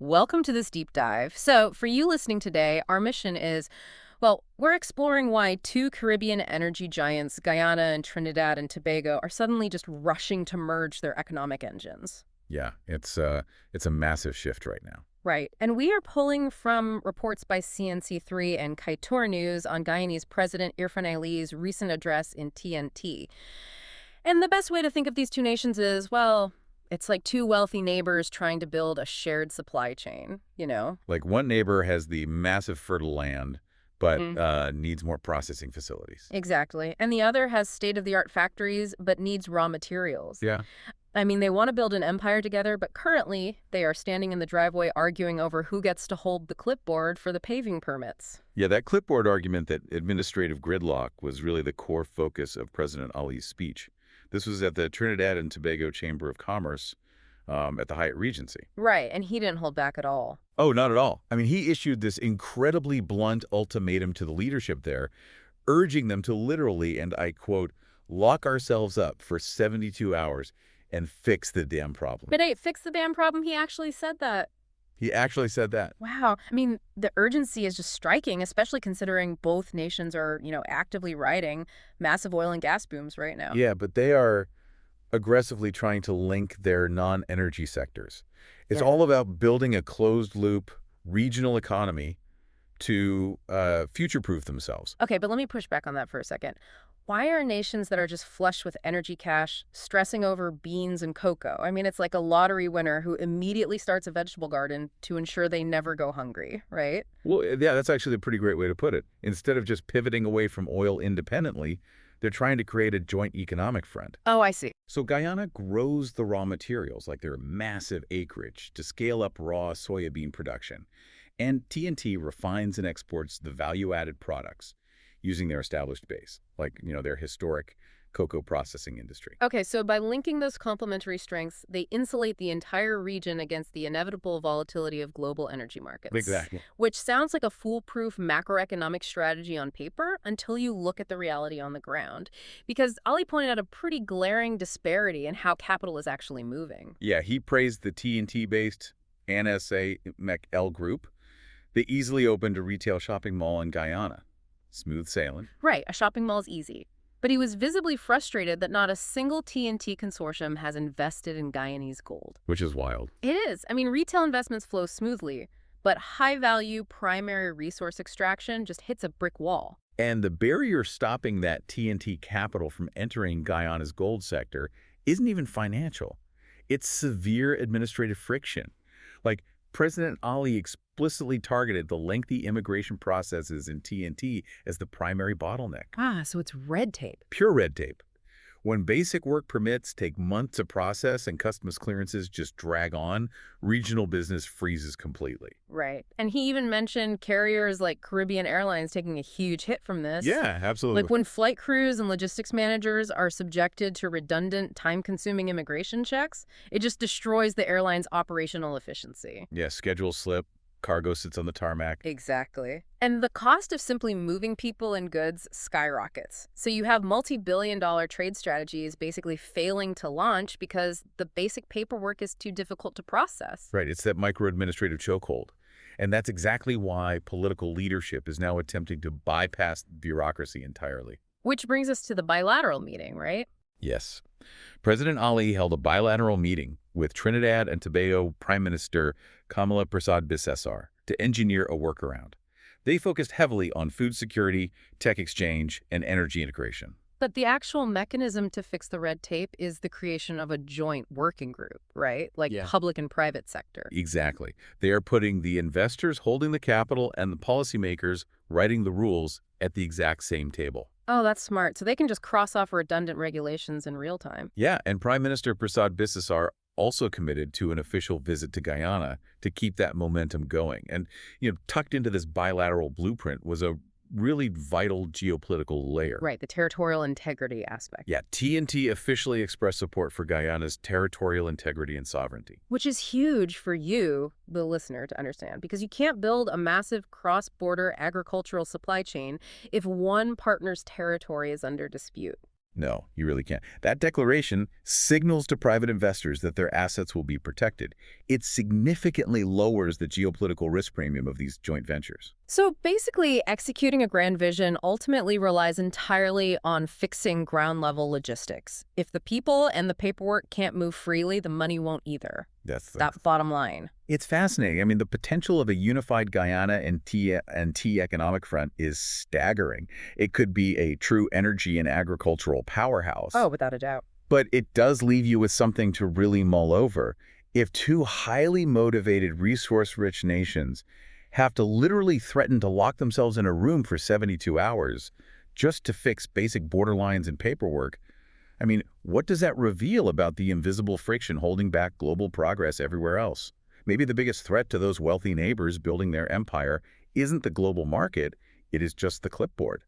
Welcome to this deep dive. So, for you listening today, our mission is, well, we're exploring why two Caribbean energy giants, Guyana and Trinidad and Tobago, are suddenly just rushing to merge their economic engines. Yeah, it's a massive shift right now. Right. And we are pulling from reports by CNC3 and Kaitour News on Guyanese President Irfan Ali's recent address in TNT. And the best way to think of these two nations is, well, it's like two wealthy neighbors trying to build a shared supply chain, you know? Like one neighbor has the massive fertile land, but needs more processing facilities. Exactly. And the other has state-of-the-art factories, but needs raw materials. Yeah. I mean, they want to build an empire together, but currently they are standing in the driveway arguing over who gets to hold the clipboard for the paving permits. Yeah, that clipboard argument, that administrative gridlock, was really the core focus of President Ali's speech. This was at the Trinidad and Tobago Chamber of Commerce at the Hyatt Regency. Right, and he didn't hold back at all. Oh, not at all. I mean, he issued this incredibly blunt ultimatum to the leadership there, urging them to literally, and I quote, lock ourselves up for 72 hours and fix the damn problem. But hey, fix the damn problem, he actually said that. He actually said that. Wow. I mean, the urgency is just striking, especially considering both nations are, actively riding massive oil and gas booms right now. Yeah, but they are aggressively trying to link their non-energy sectors. It's all about building a closed-loop regional economy to future-proof themselves. Okay, but let me push back on that for a second. Why are nations that are just flush with energy cash stressing over beans and cocoa? I mean, it's like a lottery winner who immediately starts a vegetable garden to ensure they never go hungry, right? Well, yeah, that's actually a pretty great way to put it. Instead of just pivoting away from oil independently, they're trying to create a joint economic front. Oh, I see. So Guyana grows the raw materials, like their massive acreage, to scale up raw soybean production. And T&T refines and exports the value-added products using their established base, like, their historic cocoa processing industry. Okay, so by linking those complementary strengths, they insulate the entire region against the inevitable volatility of global energy markets. Exactly. Which sounds like a foolproof macroeconomic strategy on paper until you look at the reality on the ground. Because Ali pointed out a pretty glaring disparity in how capital is actually moving. Yeah, he praised the T&T-based NSA MEC-L group. They easily opened a retail shopping mall in Guyana. Smooth sailing. Right, a shopping mall is easy. But he was visibly frustrated that not a single T&T consortium has invested in Guyanese gold. Which is wild. It is. I mean, retail investments flow smoothly, but high-value primary resource extraction just hits a brick wall. And the barrier stopping that T&T capital from entering Guyana's gold sector isn't even financial. It's severe administrative friction. Like, President Ali explicitly targeted the lengthy immigration processes in T&T as the primary bottleneck. Ah, so it's red tape. Pure red tape. When basic work permits take months to process and customs clearances just drag on, regional business freezes completely. Right. And he even mentioned carriers like Caribbean Airlines taking a huge hit from this. Yeah, absolutely. Like when flight crews and logistics managers are subjected to redundant, time-consuming immigration checks, it just destroys the airline's operational efficiency. Yeah, schedule slip. Cargo sits on the tarmac. Exactly. And the cost of simply moving people and goods skyrockets. So you have multi-billion-dollar trade strategies basically failing to launch because the basic paperwork is too difficult to process. Right, it's that micro-administrative chokehold. And that's exactly why political leadership is now attempting to bypass bureaucracy entirely. Which brings us to the bilateral meeting, right? Yes. President Ali held a bilateral meeting with Trinidad and Tobago Prime Minister Kamala Persad-Bissessar to engineer a workaround. They focused heavily on food security, tech exchange, and energy integration. But the actual mechanism to fix the red tape is the creation of a joint working group, right? Like public and private sector. Exactly. They are putting the investors holding the capital and the policymakers writing the rules at the exact same table. Oh, that's smart. So they can just cross off redundant regulations in real time. Yeah, and Prime Minister Persad-Bissessar also committed to an official visit to Guyana to keep that momentum going. And, tucked into this bilateral blueprint was a really vital geopolitical layer. Right, the territorial integrity aspect. Yeah, T&T officially expressed support for Guyana's territorial integrity and sovereignty. Which is huge for you, the listener, to understand, because you can't build a massive cross-border agricultural supply chain if one partner's territory is under dispute. No, you really can't. That declaration signals to private investors that their assets will be protected. It significantly lowers the geopolitical risk premium of these joint ventures. So basically, executing a grand vision ultimately relies entirely on fixing ground-level logistics. If the people and the paperwork can't move freely, the money won't either. That's the That bottom line. It's fascinating. I mean, the potential of a unified Guyana and T economic front is staggering. It could be a true energy and agricultural powerhouse. Oh, without a doubt. But it does leave you with something to really mull over. If two highly motivated, resource-rich nations have to literally threaten to lock themselves in a room for 72 hours just to fix basic border lines and paperwork, I mean, what does that reveal about the invisible friction holding back global progress everywhere else? Maybe the biggest threat to those wealthy neighbors building their empire isn't the global market, it is just the clipboard.